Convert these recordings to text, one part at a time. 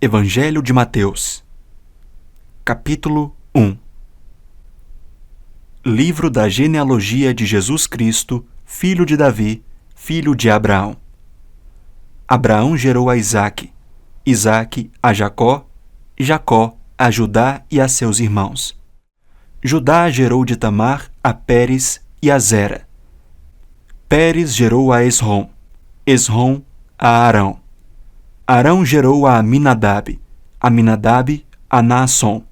Evangelho de Mateus, capítulo 1. Livro da genealogia de Jesus Cristo, filho de Davi, filho de Abraão. Abraão gerou a Isaque, Isaque a Jacó, Jacó a Judá e a seus irmãos. Judá gerou de Tamar a Pérez e a Zera. Pérez gerou a Esrom, Esrom a Arão. Arão gerou a Aminadab, Aminadab a Naasson,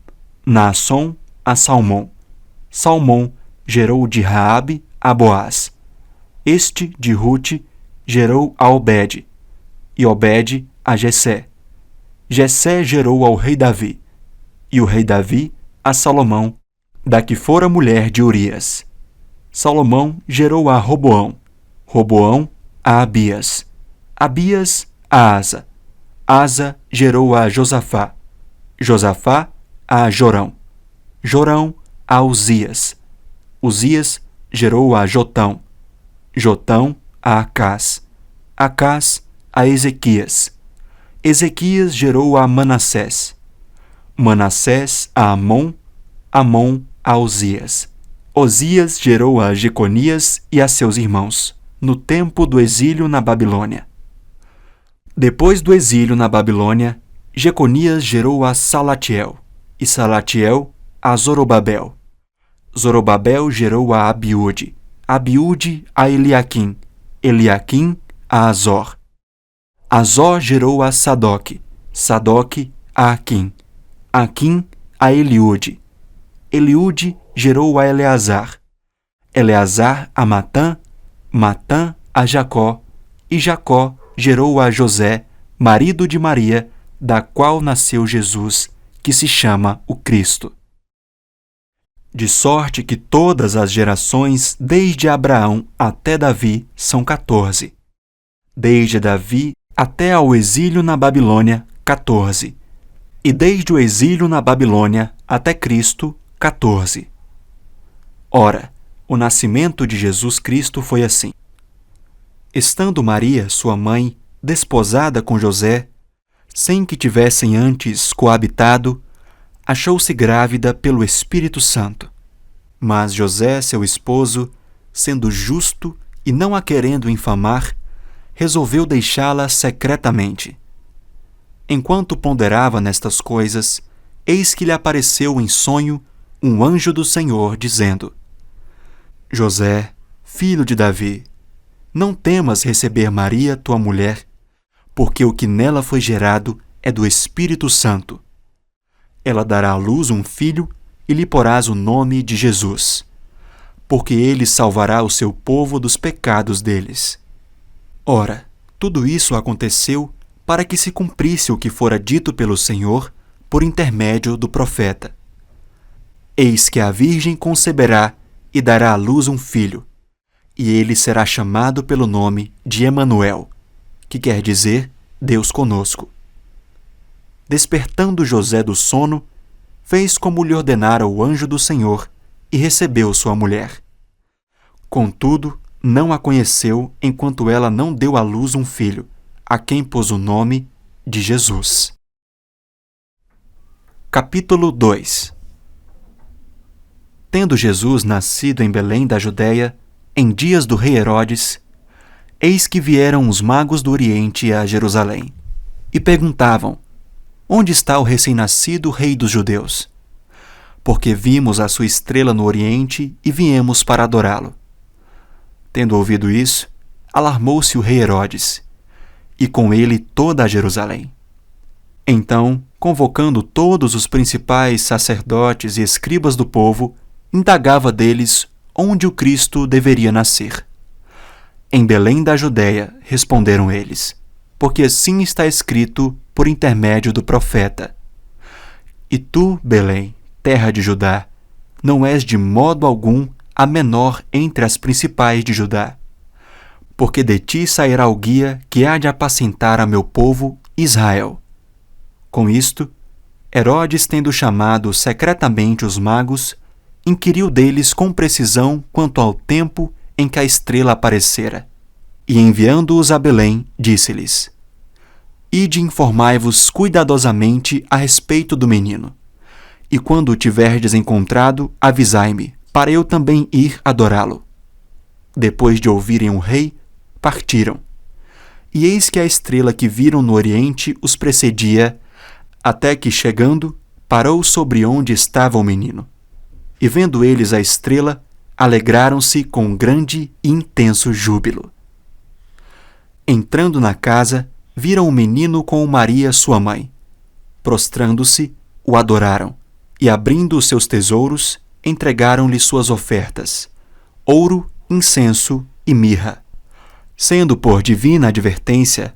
Naasson a Salmão. Salmão gerou de Raabe a Boaz. Este, de Rute, gerou a Obed, e Obed a Jessé. Jessé gerou ao rei Davi, e o rei Davi a Salomão, da que fora mulher de Urias. Salomão gerou a Roboão, Roboão a Abias, Abias a Asa. Asa gerou a Josafá, Josafá a Jorão, Jorão a Uzias, Uzias gerou a Jotão, Jotão a Acás, Acás a Ezequias, Ezequias gerou a Manassés, Manassés a Amon, Amon a Uzias, Uzias gerou a Jeconias e a seus irmãos, no tempo do exílio na Babilônia. Depois do exílio na Babilônia, Jeconias gerou a Salatiel, e Salatiel a Zorobabel. Zorobabel gerou a Abiúde, Abiúde a Eliaquim, Eliaquim a Azor. Azor gerou a Sadoque, Sadoque a Aquim, Aquim a Eliúde. Eliúde gerou a Eleazar, Eleazar a Matã, Matã a Jacó, e Jacó gerou a José, marido de Maria, da qual nasceu Jesus, que se chama o Cristo. De sorte que todas as gerações, desde Abraão até Davi, são 14. Desde Davi até ao exílio na Babilônia, 14. E desde o exílio na Babilônia até Cristo, 14. Ora, o nascimento de Jesus Cristo foi assim. Estando Maria, sua mãe, desposada com José, sem que tivessem antes coabitado, achou-se grávida pelo Espírito Santo. Mas José, seu esposo, sendo justo e não a querendo infamar, resolveu deixá-la secretamente. Enquanto ponderava nestas coisas, eis que lhe apareceu em sonho um anjo do Senhor, dizendo: José, filho de Davi, não temas receber Maria, tua mulher, porque o que nela foi gerado é do Espírito Santo. Ela dará à luz um filho e lhe porás o nome de Jesus, porque ele salvará o seu povo dos pecados deles. Ora, tudo isso aconteceu para que se cumprisse o que fora dito pelo Senhor por intermédio do profeta. Eis que a Virgem conceberá e dará à luz um filho, e ele será chamado pelo nome de Emanuel, que quer dizer Deus conosco. Despertando José do sono, fez como lhe ordenara o anjo do Senhor e recebeu sua mulher. Contudo, não a conheceu enquanto ela não deu à luz um filho, a quem pôs o nome de Jesus. Capítulo 2. Tendo Jesus nascido em Belém da Judéia, em dias do rei Herodes, eis que vieram os magos do Oriente a Jerusalém, e perguntavam: Onde está o recém-nascido rei dos judeus? Porque vimos a sua estrela no Oriente e viemos para adorá-lo. Tendo ouvido isso, alarmou-se o rei Herodes, e com ele toda a Jerusalém. Então, convocando todos os principais sacerdotes e escribas do povo, indagava deles onde o Cristo deveria nascer. Em Belém da Judéia, responderam eles, porque assim está escrito por intermédio do profeta: E tu, Belém, terra de Judá, não és de modo algum a menor entre as principais de Judá, porque de ti sairá o guia que há de apacentar a meu povo Israel. Com isto, Herodes, tendo chamado secretamente os magos, inquiriu deles com precisão quanto ao tempo em que a estrela aparecera, e enviando-os a Belém, disse-lhes: Ide informai-vos cuidadosamente a respeito do menino. E quando o tiverdes encontrado, avisai-me, para eu também ir adorá-lo. Depois de ouvirem o rei, partiram. E eis que a estrela que viram no oriente os precedia, até que, chegando, parou sobre onde estava o menino. E vendo eles a estrela, alegraram-se com grande e intenso júbilo. Entrando na casa, viram o menino com Maria, sua mãe. Prostrando-se, o adoraram, e abrindo os seus tesouros, entregaram-lhe suas ofertas: ouro, incenso e mirra. Sendo por divina advertência,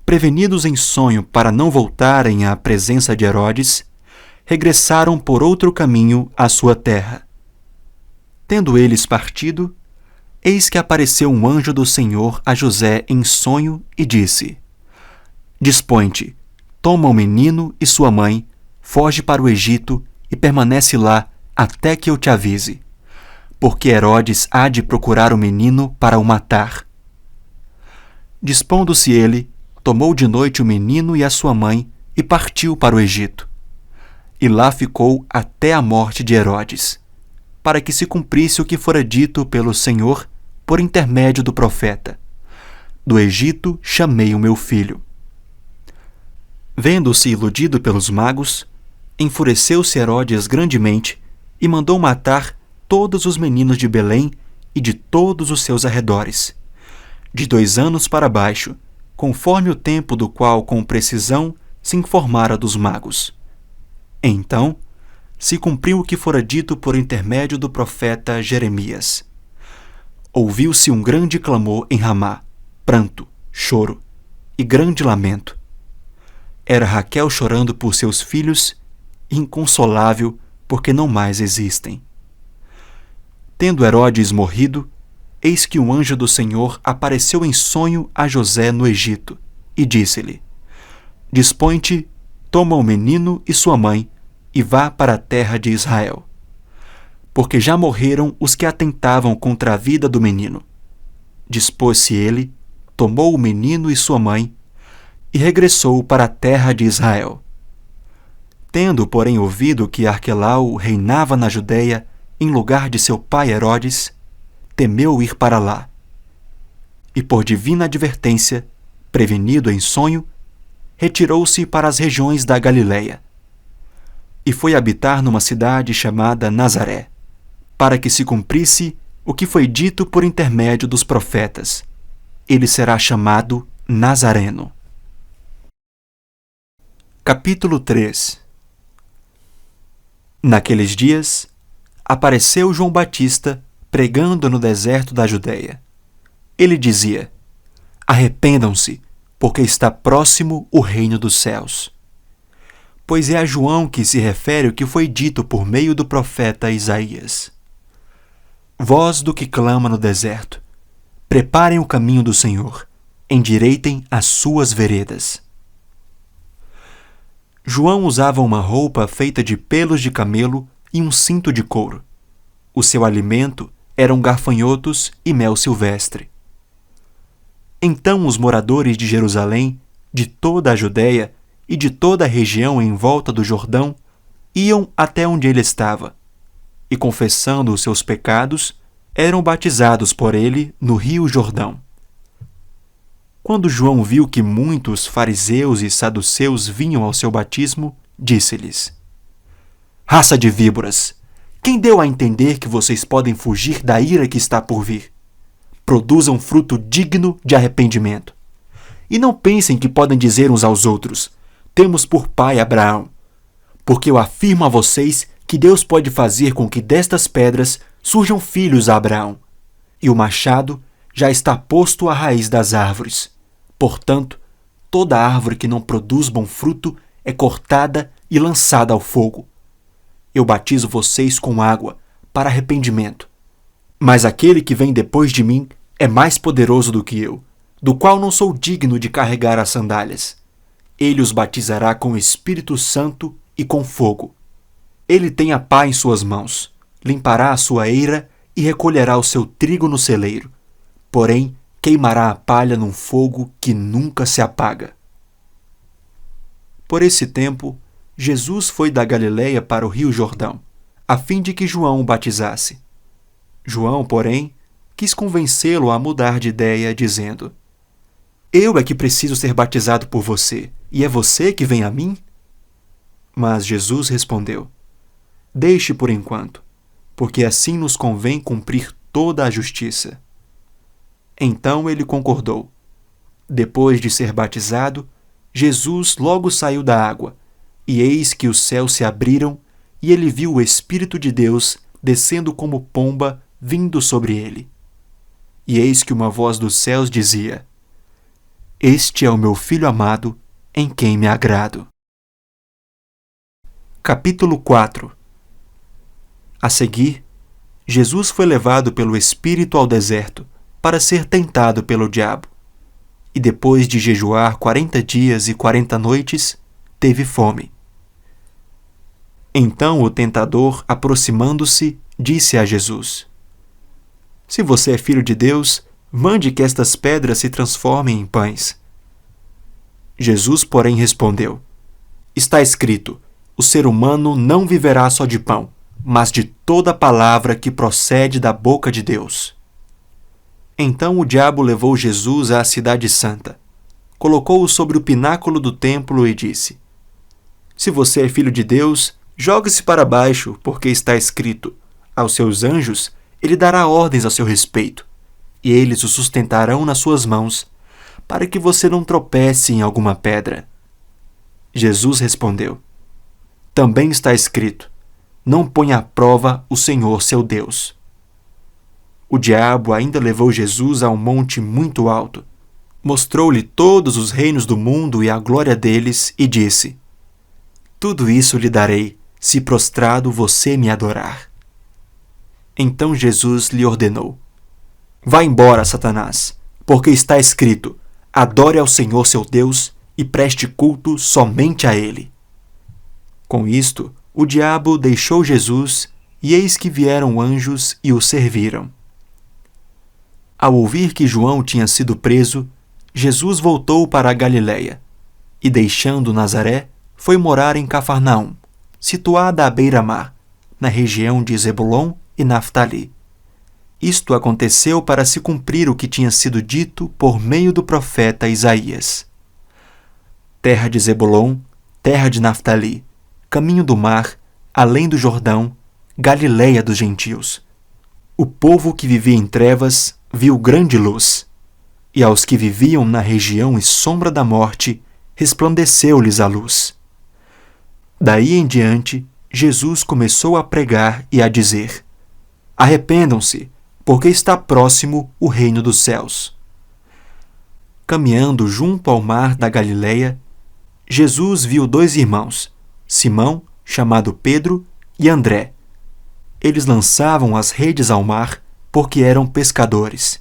prevenidos em sonho para não voltarem à presença de Herodes, regressaram por outro caminho à sua terra. Tendo eles partido, eis que apareceu um anjo do Senhor a José em sonho e disse: Dispõe-te, toma o menino e sua mãe, foge para o Egito e permanece lá até que eu te avise, porque Herodes há de procurar o menino para o matar. Dispondo-se ele, tomou de noite o menino e a sua mãe e partiu para o Egito. E lá ficou até a morte de Herodes, para que se cumprisse o que fora dito pelo Senhor por intermédio do profeta: do Egito chamei o meu filho. Vendo-se iludido pelos magos, enfureceu-se Herodes grandemente e mandou matar todos os meninos de Belém e de todos os seus arredores, de 2 anos para baixo, conforme o tempo do qual com precisão se informara dos magos. Então se cumpriu o que fora dito por intermédio do profeta Jeremias. Ouviu-se um grande clamor em Ramá, pranto, choro e grande lamento. Era Raquel chorando por seus filhos, inconsolável, porque não mais existem. Tendo Herodes morrido, eis que um anjo do Senhor apareceu em sonho a José no Egito, e disse-lhe: Dispõe-te, toma o menino e sua mãe, e vá para a terra de Israel. Porque já morreram os que atentavam contra a vida do menino. Dispôs-se ele, tomou o menino e sua mãe, e regressou para a terra de Israel. Tendo, porém, ouvido que Arquelau reinava na Judeia, em lugar de seu pai Herodes, temeu ir para lá. E por divina advertência, prevenido em sonho, retirou-se para as regiões da Galileia. E foi habitar numa cidade chamada Nazaré, para que se cumprisse o que foi dito por intermédio dos profetas: ele será chamado Nazareno. Capítulo 3. Naqueles dias, apareceu João Batista pregando no deserto da Judeia. Ele dizia: Arrependam-se, porque está próximo o reino dos céus. Pois é a João que se refere o que foi dito por meio do profeta Isaías: Voz do que clama no deserto, preparem o caminho do Senhor, endireitem as suas veredas. João usava uma roupa feita de pelos de camelo e um cinto de couro. O seu alimento eram gafanhotos e mel silvestre. Então os moradores de Jerusalém, de toda a Judeia e de toda a região em volta do Jordão, iam até onde ele estava, e confessando os seus pecados, eram batizados por ele no rio Jordão. Quando João viu que muitos fariseus e saduceus vinham ao seu batismo, disse-lhes: Raça de víboras, quem deu a entender que vocês podem fugir da ira que está por vir? Produzam fruto digno de arrependimento. E não pensem que podem dizer uns aos outros: temos por pai Abraão. Porque eu afirmo a vocês que Deus pode fazer com que destas pedras surjam filhos a Abraão. E o machado já está posto à raiz das árvores. Portanto, toda árvore que não produz bom fruto é cortada e lançada ao fogo. Eu batizo vocês com água para arrependimento. Mas aquele que vem depois de mim é mais poderoso do que eu, do qual não sou digno de carregar as sandálias. Ele os batizará com o Espírito Santo e com fogo. Ele tem a pá em suas mãos, limpará a sua eira e recolherá o seu trigo no celeiro. Porém, queimará a palha num fogo que nunca se apaga. Por esse tempo, Jesus foi da Galiléia para o rio Jordão, a fim de que João o batizasse. João, porém, quis convencê-lo a mudar de ideia, dizendo: Eu é que preciso ser batizado por você, e é você que vem a mim? Mas Jesus respondeu: Deixe por enquanto, porque assim nos convém cumprir toda a justiça. Então ele concordou. Depois de ser batizado, Jesus logo saiu da água, e eis que os céus se abriram, e ele viu o Espírito de Deus descendo como pomba, vindo sobre ele. E eis que uma voz dos céus dizia: Este é o meu Filho amado, em quem me agrado. Capítulo 4. A seguir, Jesus foi levado pelo Espírito ao deserto, para ser tentado pelo diabo. E depois de jejuar 40 dias e 40 noites, teve fome. Então o tentador, aproximando-se, disse a Jesus: Se você é filho de Deus, mande que estas pedras se transformem em pães. Jesus, porém, respondeu: Está escrito: O ser humano não viverá só de pão, mas de toda palavra que procede da boca de Deus. Então o diabo levou Jesus à cidade santa, colocou-o sobre o pináculo do templo e disse: Se você é filho de Deus, jogue-se para baixo, porque está escrito: Aos seus anjos ele dará ordens a seu respeito, e eles o sustentarão nas suas mãos, para que você não tropece em alguma pedra. Jesus respondeu: Também está escrito: Não ponha à prova o Senhor seu Deus. O diabo ainda levou Jesus a um monte muito alto, mostrou-lhe todos os reinos do mundo e a glória deles, e disse: Tudo isso lhe darei, se prostrado você me adorar. Então Jesus lhe ordenou: Vá embora, Satanás, porque está escrito: Adore ao Senhor seu Deus e preste culto somente a Ele. Com isto, o diabo deixou Jesus, e eis que vieram anjos e o serviram. Ao ouvir que João tinha sido preso, Jesus voltou para a Galiléia, e deixando Nazaré, foi morar em Cafarnaum, situada à beira-mar, na região de Zebulon e Naftali. Isto aconteceu para se cumprir o que tinha sido dito por meio do profeta Isaías: Terra de Zebulon, terra de Naftali, caminho do mar, além do Jordão, Galiléia dos gentios. O povo que vivia em trevas viu grande luz, e aos que viviam na região e sombra da morte, resplandeceu-lhes a luz. Daí em diante, Jesus começou a pregar e a dizer: Arrependam-se, porque está próximo o reino dos céus. Caminhando junto ao mar da Galiléia, Jesus viu 2 irmãos, Simão, chamado Pedro, e André. Eles lançavam as redes ao mar, porque eram pescadores.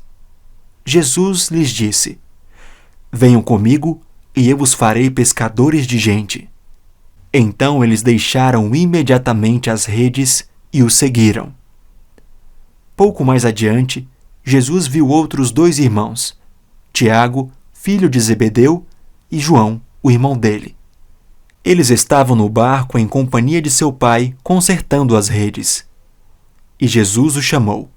Jesus lhes disse: Venham comigo, e eu os farei pescadores de gente. Então eles deixaram imediatamente as redes e o seguiram. Pouco mais adiante, Jesus viu outros 2 irmãos, Tiago, filho de Zebedeu, e João, o irmão dele. Eles estavam no barco em companhia de seu pai, consertando as redes. E Jesus os chamou.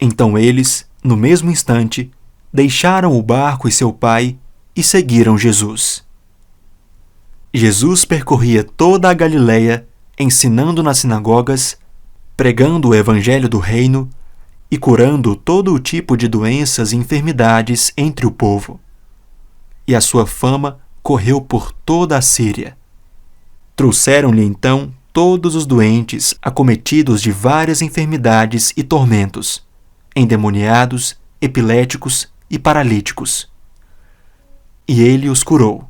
Então eles, no mesmo instante, deixaram o barco e seu pai e seguiram Jesus. Jesus percorria toda a Galiléia, ensinando nas sinagogas, pregando o evangelho do reino e curando todo o tipo de doenças e enfermidades entre o povo. E a sua fama correu por toda a Síria. Trouxeram-lhe então todos os doentes acometidos de várias enfermidades e tormentos, endemoniados, epiléticos e paralíticos. E ele os curou.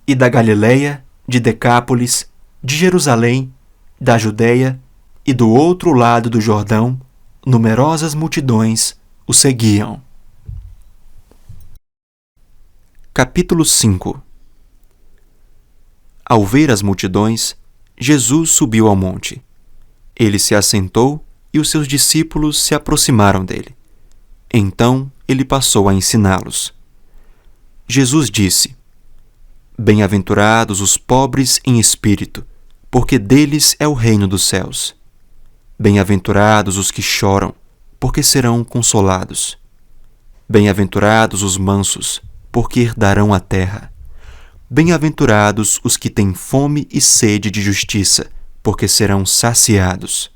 E da Galiléia, de Decápolis, de Jerusalém, da Judéia e do outro lado do Jordão, numerosas multidões o seguiam. Capítulo 5. Ao ver as multidões, Jesus subiu ao monte. Ele se assentou e os seus discípulos se aproximaram dele. Então ele passou a ensiná-los. Jesus disse: Bem-aventurados os pobres em espírito, porque deles é o reino dos céus. Bem-aventurados os que choram, porque serão consolados. Bem-aventurados os mansos, porque herdarão a terra. Bem-aventurados os que têm fome e sede de justiça, porque serão saciados.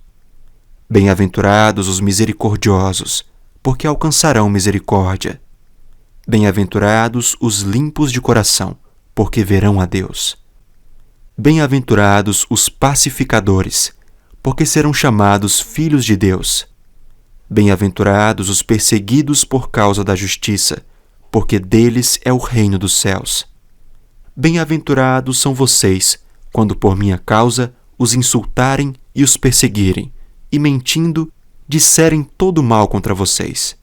Bem-aventurados os misericordiosos, porque alcançarão misericórdia. Bem-aventurados os limpos de coração, porque verão a Deus. Bem-aventurados os pacificadores, porque serão chamados filhos de Deus. Bem-aventurados os perseguidos por causa da justiça, porque deles é o reino dos céus. Bem-aventurados são vocês, quando por minha causa os insultarem e os perseguirem, e mentindo, disserem todo mal contra vocês.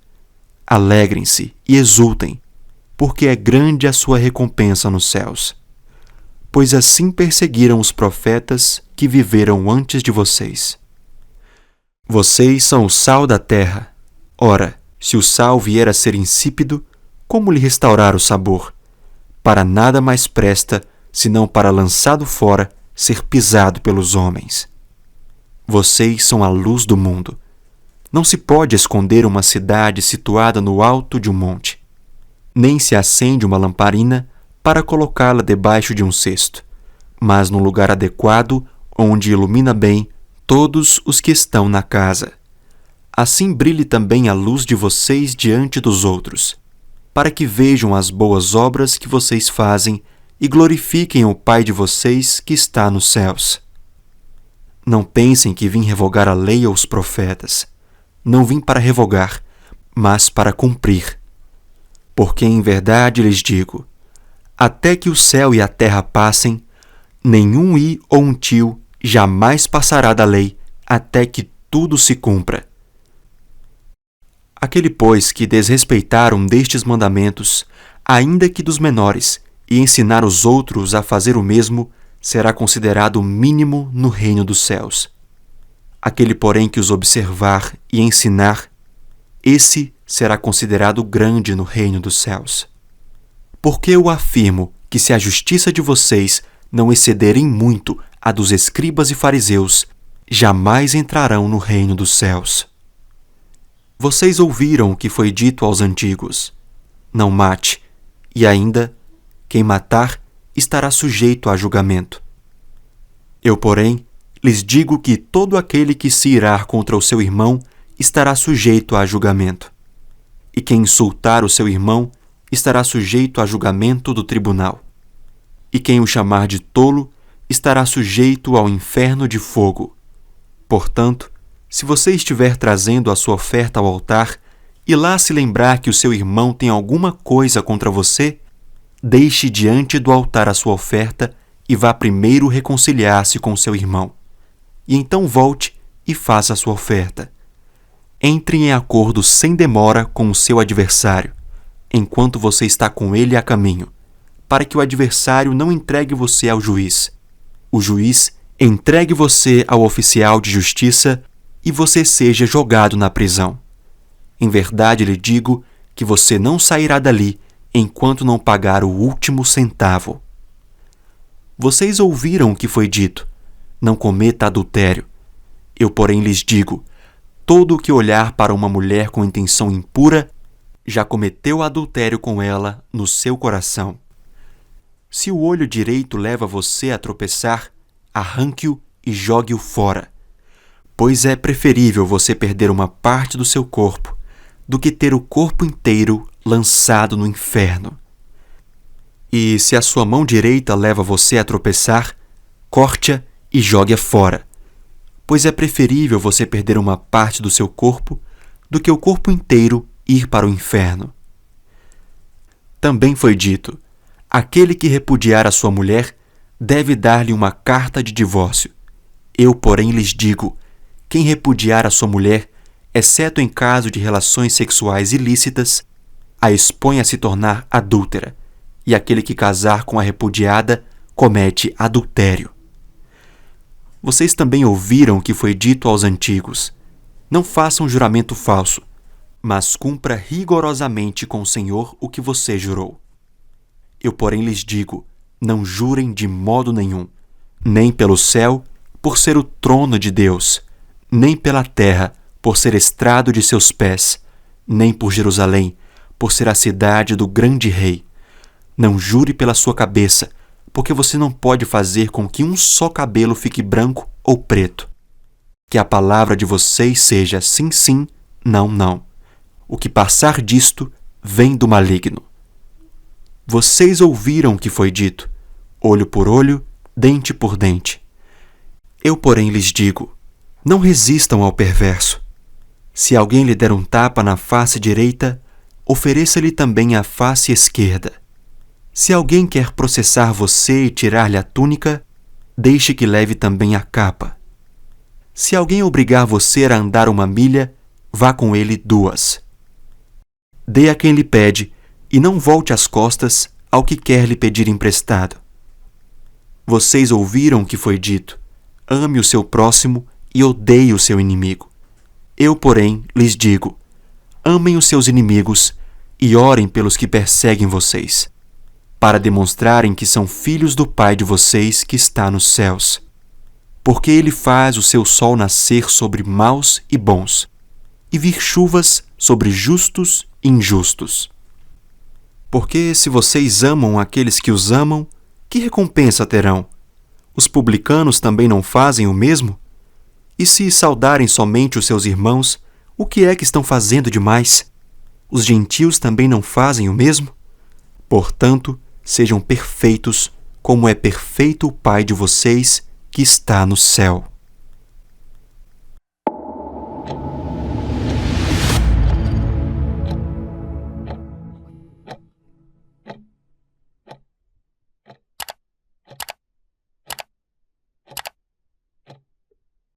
Alegrem-se e exultem, porque é grande a sua recompensa nos céus. Pois assim perseguiram os profetas que viveram antes de vocês. Vocês são o sal da terra. Ora, se o sal vier a ser insípido, como lhe restaurar o sabor? Para nada mais presta, senão para, lançado fora, ser pisado pelos homens. Vocês são a luz do mundo. Não se pode esconder uma cidade situada no alto de um monte. Nem se acende uma lamparina para colocá-la debaixo de um cesto, mas no lugar adequado, onde ilumina bem todos os que estão na casa. Assim brilhe também a luz de vocês diante dos outros, para que vejam as boas obras que vocês fazem e glorifiquem o Pai de vocês que está nos céus. Não pensem que vim revogar a lei ou os profetas. Não vim para revogar, mas para cumprir. Porque em verdade lhes digo, até que o céu e a terra passem, nenhum i ou um tio jamais passará da lei, até que tudo se cumpra. Aquele, pois, que desrespeitar um destes mandamentos, ainda que dos menores, e ensinar os outros a fazer o mesmo, será considerado mínimo no reino dos céus. Aquele, porém, que os observar e ensinar, esse será considerado grande no reino dos céus. Porque eu afirmo que se a justiça de vocês não excederem muito a dos escribas e fariseus, jamais entrarão no reino dos céus. Vocês ouviram o que foi dito aos antigos: não mate, e ainda, quem matar estará sujeito a julgamento. Eu, porém, lhes digo que todo aquele que se irar contra o seu irmão estará sujeito a julgamento. E quem insultar o seu irmão estará sujeito a julgamento do tribunal. E quem o chamar de tolo estará sujeito ao inferno de fogo. Portanto, se você estiver trazendo a sua oferta ao altar e lá se lembrar que o seu irmão tem alguma coisa contra você, deixe diante do altar a sua oferta e vá primeiro reconciliar-se com seu irmão. E então volte e faça a sua oferta. Entre em acordo sem demora com o seu adversário, enquanto você está com ele a caminho, para que o adversário não entregue você ao juiz. O juiz entregue você ao oficial de justiça e você seja jogado na prisão. Em verdade lhe digo que você não sairá dali enquanto não pagar o último centavo. Vocês ouviram o que foi dito: não cometa adultério. Eu, porém, lhes digo: todo o que olhar para uma mulher com intenção impura já cometeu adultério com ela no seu coração. Se o olho direito leva você a tropeçar, arranque-o e jogue-o fora. Pois é preferível você perder uma parte do seu corpo do que ter o corpo inteiro lançado no inferno. E se a sua mão direita leva você a tropeçar, corte-a e jogue-a fora. Pois é preferível você perder uma parte do seu corpo do que o corpo inteiro ir para o inferno. Também foi dito: aquele que repudiar a sua mulher deve dar-lhe uma carta de divórcio. Eu, porém, lhes digo: quem repudiar a sua mulher, exceto em caso de relações sexuais ilícitas, a expõe a se tornar adúltera, e aquele que casar com a repudiada comete adultério. Vocês também ouviram o que foi dito aos antigos: não façam juramento falso, mas cumpra rigorosamente com o Senhor o que você jurou. Eu, porém, lhes digo: não jurem de modo nenhum, nem pelo céu, por ser o trono de Deus, nem pela terra, por ser estrado de seus pés, nem por Jerusalém, por ser a cidade do grande rei. Não jure pela sua cabeça, porque você não pode fazer com que um só cabelo fique branco ou preto. Que a palavra de vocês seja sim, sim, não, não. O que passar disto vem do maligno. Vocês ouviram o que foi dito, olho por olho, dente por dente. Eu, porém, lhes digo, não resistam ao perverso. Se alguém lhe der um tapa na face direita, ofereça-lhe também a face esquerda. Se alguém quer processar você e tirar-lhe a túnica, deixe que leve também a capa. Se alguém obrigar você a andar 1 milha, vá com ele 2. Dê a quem lhe pede, e não volte as costas ao que quer lhe pedir emprestado. Vocês ouviram o que foi dito, ame o seu próximo e odeie o seu inimigo. Eu, porém, lhes digo, amem os seus inimigos e orem pelos que perseguem vocês, para demonstrarem que são filhos do Pai de vocês que está nos céus. Porque ele faz o seu sol nascer sobre maus e bons, e vir chuvas sobre justos e injustos. Porque se vocês amam aqueles que os amam, que recompensa terão? Os publicanos também não fazem o mesmo? E se saudarem somente os seus irmãos, o que é que estão fazendo demais? Os gentios também não fazem o mesmo? Portanto, sejam perfeitos, como é perfeito o Pai de vocês que está no céu.